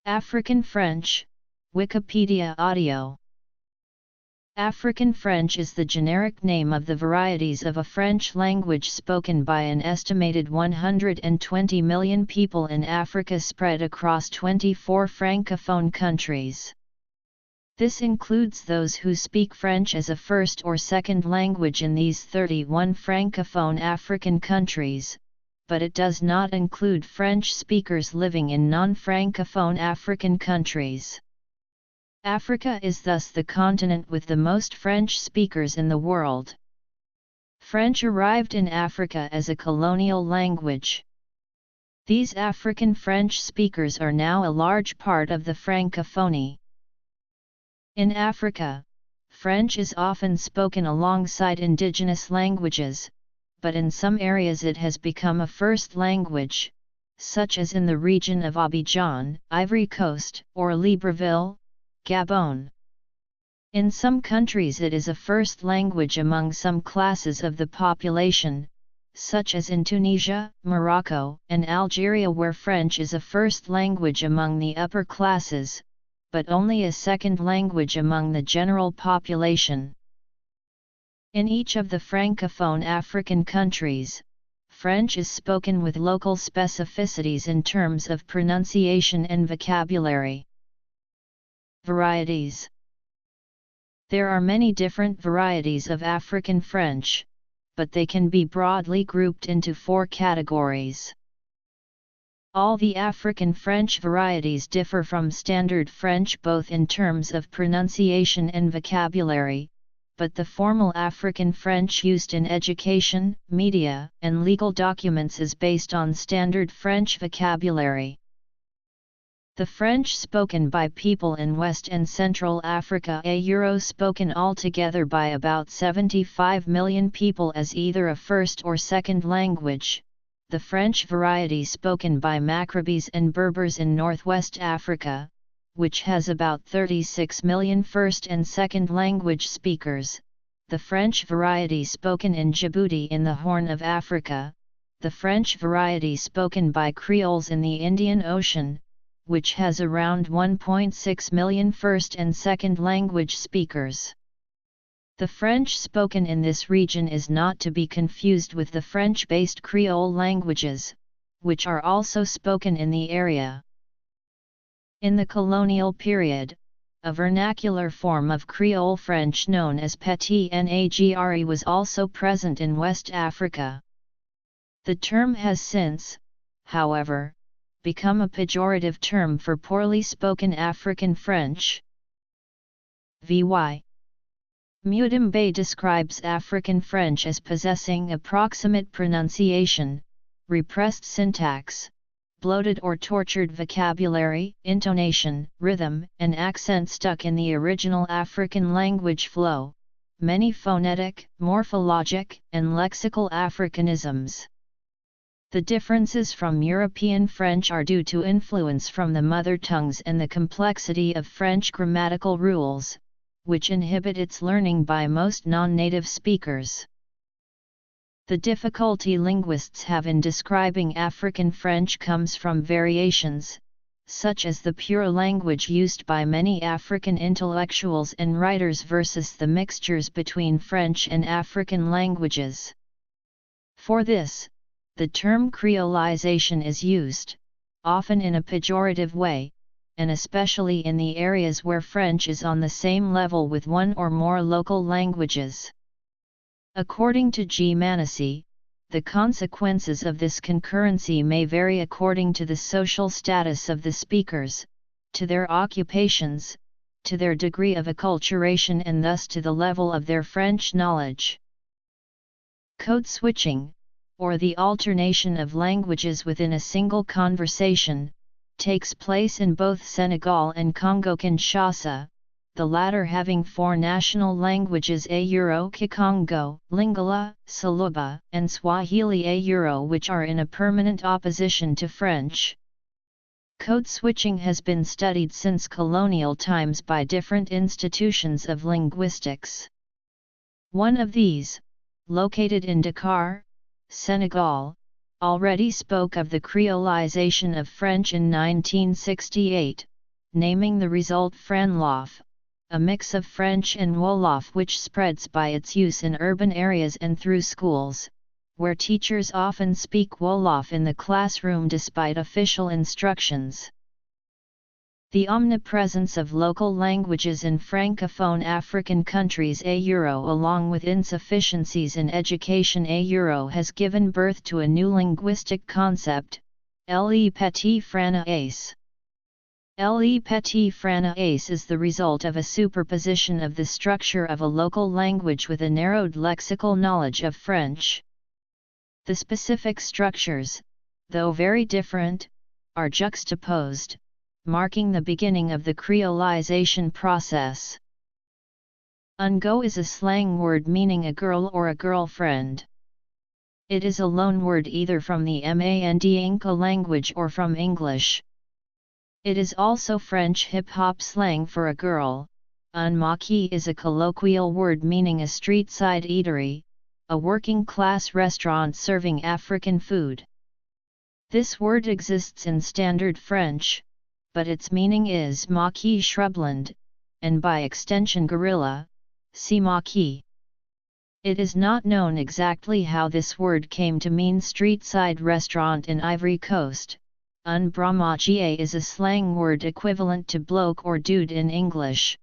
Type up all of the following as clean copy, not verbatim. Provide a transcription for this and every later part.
African French, Wikipedia audio. African French is the generic name of the varieties of a French language spoken by an estimated 120 million people in Africa spread across 24 francophone countries. This includes those who speak French as a first or second language in these 31 francophone African countries, but it does not include French speakers living in non-francophone African countries. Africa is thus the continent with the most French speakers in the world. French arrived in Africa as a colonial language. These African French speakers are now a large part of the Francophonie. In Africa, French is often spoken alongside indigenous languages, but in some areas it has become a first language, such as in the region of Abidjan, Ivory Coast, or Libreville, Gabon. In some countries it is a first language among some classes of the population, such as in Tunisia, Morocco, and Algeria, where French is a first language among the upper classes, but only a second language among the general population. In each of the Francophone African countries, French is spoken with local specificities in terms of pronunciation and vocabulary. Varieties. There are many different varieties of African French, but they can be broadly grouped into 4 categories. All the African French varieties differ from Standard French both in terms of pronunciation and vocabulary, but the formal African French used in education, media, and legal documents is based on Standard French vocabulary. The French spoken by people in West and Central Africa, spoken altogether by about 75 million people as either a first or second language. The French variety spoken by Macrobes and Berbers in Northwest Africa, which has about 36 million first and second language speakers, the French variety spoken in Djibouti in the Horn of Africa, the French variety spoken by Creoles in the Indian Ocean, which has around 1.6 million first and second language speakers. The French spoken in this region is not to be confused with the French-based Creole languages, which are also spoken in the area. In the colonial period, a vernacular form of Creole French known as Petit Nagre was also present in West Africa. The term has since, however, become a pejorative term for poorly spoken African French. V.Y. Mudimbe describes African French as possessing approximate pronunciation, repressed syntax, bloated or tortured vocabulary, intonation, rhythm, and accent stuck in the original African language flow, many phonetic, morphologic, and lexical Africanisms. The differences from European French are due to influence from the mother tongues and the complexity of French grammatical rules, which inhibit its learning by most non-native speakers. The difficulty linguists have in describing African French comes from variations, such as the pure language used by many African intellectuals and writers versus the mixtures between French and African languages. For this, the term creolization is used, often in a pejorative way, and especially in the areas where French is on the same level with one or more local languages. According to G. Manassi, the consequences of this concurrency may vary according to the social status of the speakers, to their occupations, to their degree of acculturation and thus to the level of their French knowledge. Code switching, or the alternation of languages within a single conversation, takes place in both Senegal and Congo-Kinshasa, the latter having 4 national languages Kikongo, Lingala, Saluba, and Swahili which are in a permanent opposition to French. Code switching has been studied since colonial times by different institutions of linguistics. One of these, located in Dakar, Senegal, already spoke of the creolization of French in 1968, naming the result Franlof, a mix of French and Wolof which spreads by its use in urban areas and through schools, where teachers often speak Wolof in the classroom despite official instructions. The omnipresence of local languages in Francophone African countries along with insufficiencies in education has given birth to a new linguistic concept, le petit français. Le petit français is the result of a superposition of the structure of a local language with a narrowed lexical knowledge of French. The specific structures, though very different, are juxtaposed, marking the beginning of the creolization process. Ungo is a slang word meaning a girl or a girlfriend. It is a loan word either from the Mandinka language or from English. It is also French hip-hop slang for a girl. Un maquis is a colloquial word meaning a street-side eatery, a working-class restaurant serving African food. This word exists in Standard French, but its meaning is maquis shrubland, and by extension gorilla, see maquis. It is not known exactly how this word came to mean street-side restaurant in Ivory Coast. Un bramagie is a slang word equivalent to bloke or dude in English.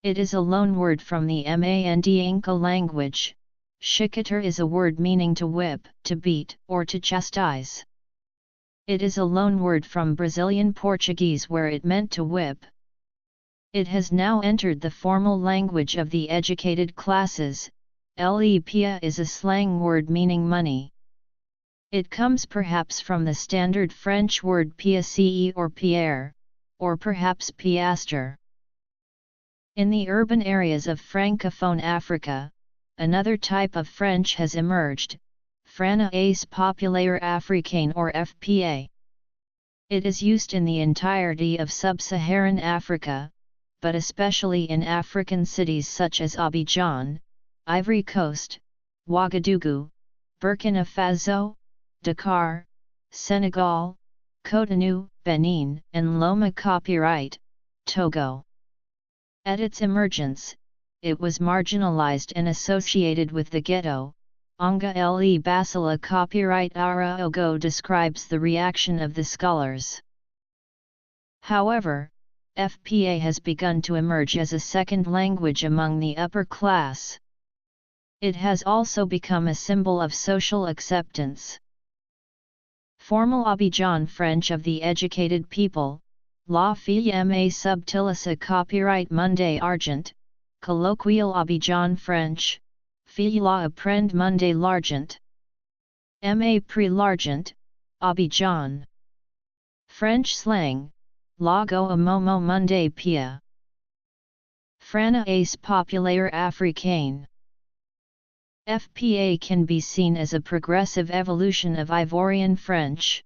It is a loan word from the Mandinka language. Chicoter is a word meaning to whip, to beat, or to chastise. It is a loan word from Brazilian Portuguese where it meant to whip. It has now entered the formal language of the educated classes. Le pia is a slang word meaning money. It comes perhaps from the standard French word piace or pierre, or perhaps piastre. In the urban areas of Francophone Africa, another type of French has emerged, Français populaire africain or FPA. It is used in the entirety of sub-Saharan Africa, but especially in African cities such as Abidjan, Ivory Coast, Ouagadougou, Burkina Faso, Dakar, Senegal, Cotonou, Benin, and Loma Copyright, Togo. At its emergence, it was marginalized and associated with the ghetto. Onga le Basila copyright Ara Ogo describes the reaction of the scholars. However, FPA has begun to emerge as a second language among the upper class. It has also become a symbol of social acceptance. Formal Abidjan French of the educated people, La fille aimée subtilise copyright Monday Argent, colloquial Abidjan French, Fille la apprend Monday l'Argent. Ma pre l'Argent, Abidjan. French slang, La go a momo Monday pia. Français populaire africain. FPA can be seen as a progressive evolution of Ivorian French.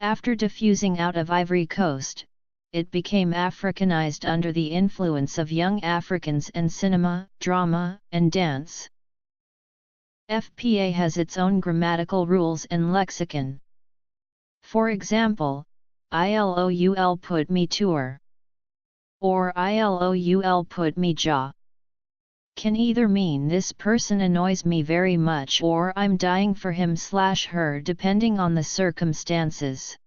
After diffusing out of Ivory Coast, it became Africanized under the influence of young Africans and cinema, drama, and dance. FPA has its own grammatical rules and lexicon. For example, ILOUL put me tour, or ILOUL put me jaw, can either mean this person annoys me very much or I'm dying for him/her depending on the circumstances.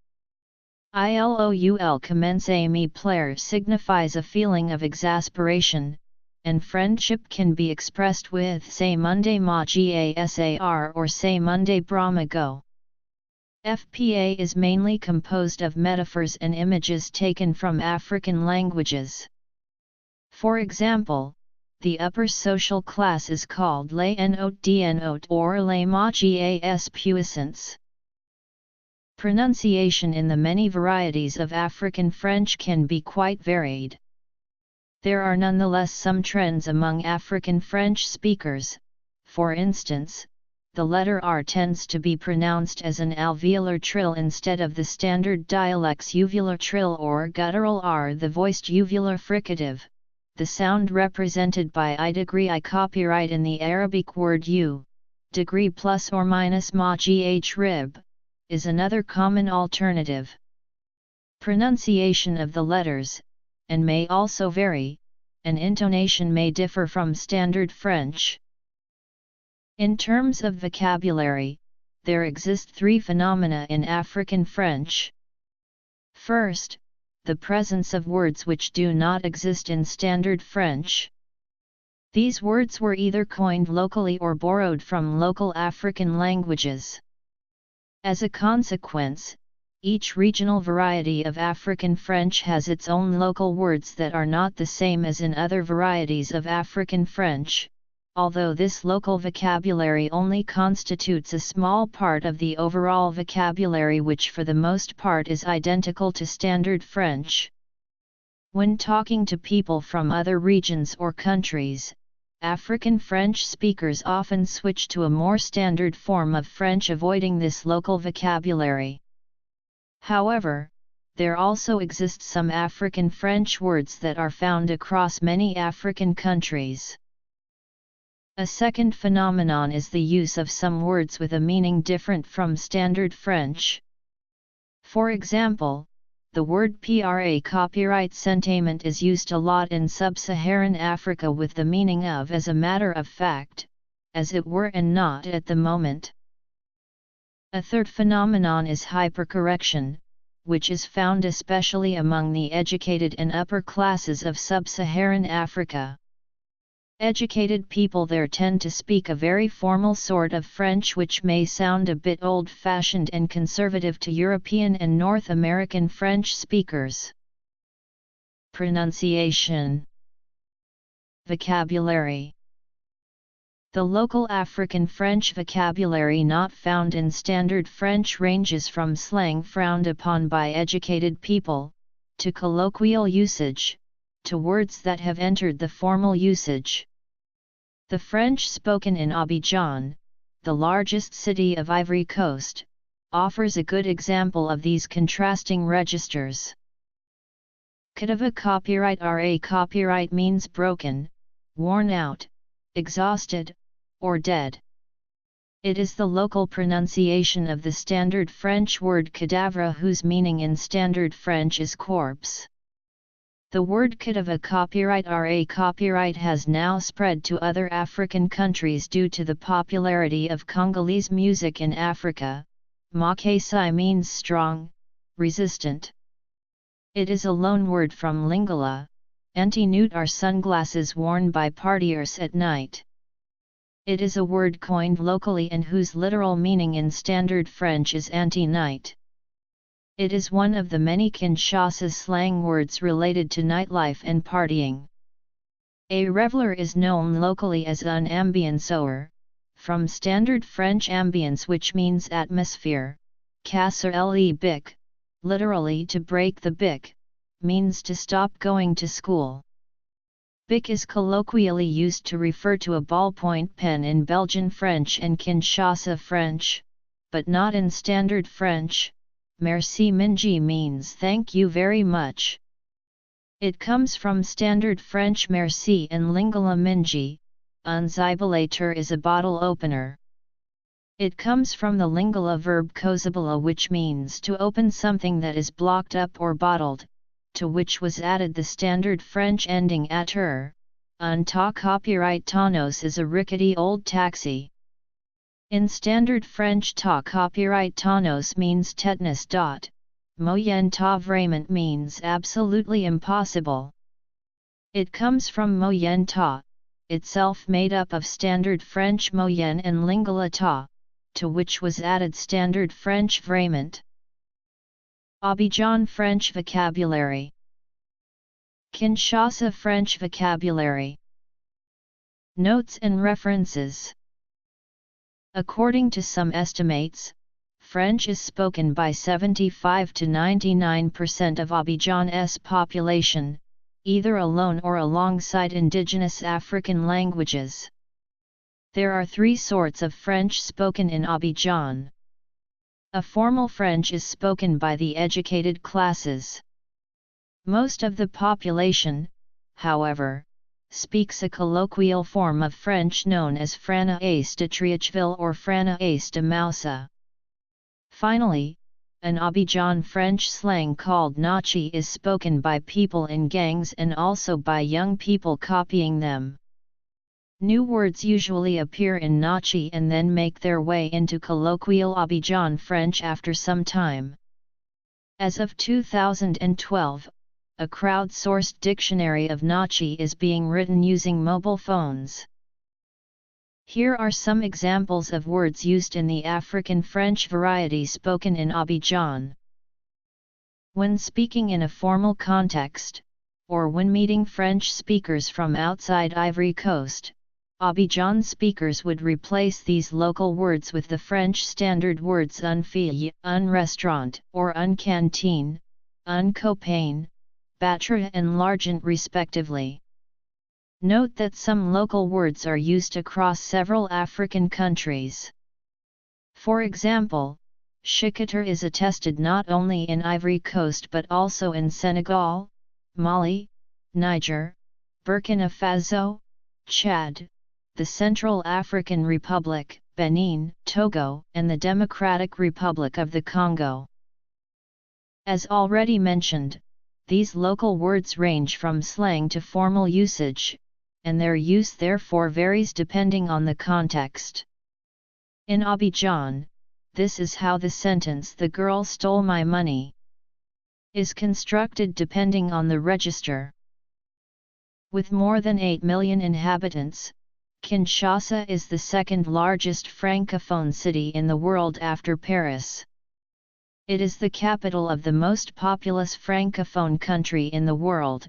ILOUL commence me plaire signifies a feeling of exasperation, and friendship can be expressed with say Monday ma gasar or say Monday Brahma go. FPA is mainly composed of metaphors and images taken from African languages. For example, the upper social class is called les notes or les magas puissants. Pronunciation in the many varieties of African French can be quite varied. There are nonetheless some trends among African French speakers. For instance, the letter R tends to be pronounced as an alveolar trill instead of the standard dialect's uvular trill or guttural R, the voiced uvular fricative. The sound represented by I degree I copyright in the Arabic word u, degree plus or minus ma gh rib, is another common alternative. Pronunciation of the letters, and may also vary, and intonation may differ from Standard French. In terms of vocabulary, there exist three phenomena in African French. First, the presence of words which do not exist in Standard French. These words were either coined locally or borrowed from local African languages. As a consequence, each regional variety of African French has its own local words that are not the same as in other varieties of African French, although this local vocabulary only constitutes a small part of the overall vocabulary, which for the most part is identical to Standard French. When talking to people from other regions or countries, African French speakers often switch to a more standard form of French, avoiding this local vocabulary. However, there also exist some African French words that are found across many African countries. A second phenomenon is the use of some words with a meaning different from Standard French. For example, the word copyright sentiment is used a lot in sub-Saharan Africa with the meaning of as a matter of fact, as it were, and not at the moment. A third phenomenon is hypercorrection, which is found especially among the educated and upper classes of sub-Saharan Africa. Educated people there tend to speak a very formal sort of French which may sound a bit old-fashioned and conservative to European and North American French speakers. Pronunciation. Vocabulary. The local African French vocabulary not found in Standard French ranges from slang frowned upon by educated people, to colloquial usage, to words that have entered the formal usage. The French spoken in Abidjan, the largest city of Ivory Coast, offers a good example of these contrasting registers. Kadava copyright. Copyright means broken, worn out, exhausted, or dead. It is the local pronunciation of the Standard French word cadavre, whose meaning in Standard French is corpse. The word kadava copyright has now spread to other African countries due to the popularity of Congolese music in Africa. Makasai means strong, resistant. It is a loanword from Lingala. Anti-nude are sunglasses worn by partiers at night. It is a word coined locally and whose literal meaning in Standard French is anti-night. It is one of the many Kinshasa slang words related to nightlife and partying. A reveler is known locally as un ambianceur, from Standard French ambiance, which means atmosphere. Casser le bic, literally to break the bic, means to stop going to school. Bic is colloquially used to refer to a ballpoint pen in Belgian French and Kinshasa French, but not in Standard French. Merci mingi means thank you very much. It comes from Standard French merci and Lingala mingi. Un zibulator is a bottle opener. It comes from the Lingala verb kozabula, which means to open something that is blocked up or bottled, to which was added the Standard French ending ater. Un ta copyright tonneau is a rickety old taxi. In Standard French, ta copyright tonneau means tetanus. Moyen ta vraiment means absolutely impossible. It comes from moyen ta, itself made up of Standard French moyen and Lingala ta, to which was added Standard French vraiment. Abidjan French vocabulary. Kinshasa French vocabulary. Notes and references. According to some estimates, French is spoken by 75 to 99% of Abidjan's population, either alone or alongside indigenous African languages. There are three sorts of French spoken in Abidjan. A formal French is spoken by the educated classes. Most of the population, however, speaks a colloquial form of French known as Franaise de Triacheville or Franaise de Moussa. Finally, an Abidjan French slang called nachi is spoken by people in gangs and also by young people copying them. New words usually appear in nachi and then make their way into colloquial Abidjan French after some time. As of 2012, a crowdsourced dictionary of nachi is being written using mobile phones. Here are some examples of words used in the African French variety spoken in Abidjan. When speaking in a formal context, or when meeting French speakers from outside Ivory Coast, Abidjan speakers would replace these local words with the French standard words un fille, un restaurant, or un cantine, un copain, battre and l'argent respectively. Note that some local words are used across several African countries. For example, chicotter is attested not only in Ivory Coast but also in Senegal, Mali, Niger, Burkina Faso, Chad, the Central African Republic, Benin, Togo, and the Democratic Republic of the Congo. As already mentioned, these local words range from slang to formal usage, and their use therefore varies depending on the context. In Abidjan, this is how the sentence "the girl stole my money" is constructed depending on the register. With more than 8 million inhabitants, Kinshasa is the second largest francophone city in the world after Paris. It is the capital of the most populous francophone country in the world,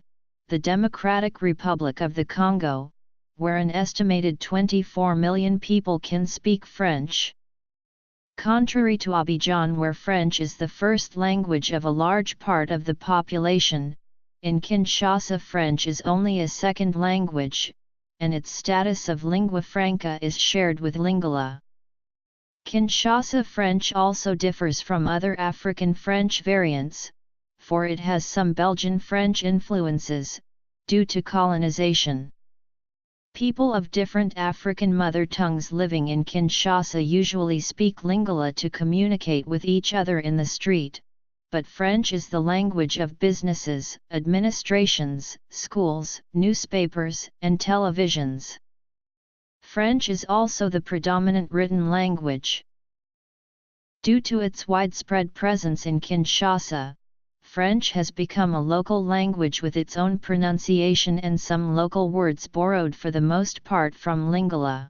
the Democratic Republic of the Congo, where an estimated 24 million people can speak French. Contrary to Abidjan, where French is the first language of a large part of the population, in Kinshasa French is only a second language, and its status of lingua franca is shared with Lingala. Kinshasa French also differs from other African French variants, for it has some Belgian French influences, due to colonization. People of different African mother tongues living in Kinshasa usually speak Lingala to communicate with each other in the street, but French is the language of businesses, administrations, schools, newspapers, and televisions. French is also the predominant written language. Due to its widespread presence in Kinshasa, French has become a local language with its own pronunciation and some local words borrowed for the most part from Lingala.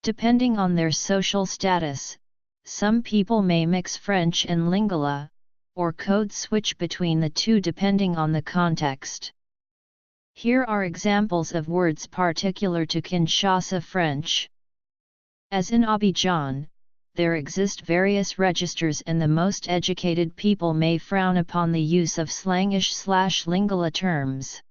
Depending on their social status, some people may mix French and Lingala, or code switch between the two depending on the context. Here are examples of words particular to Kinshasa French. As in Abidjan, there exist various registers and the most educated people may frown upon the use of slangish/Lingala terms.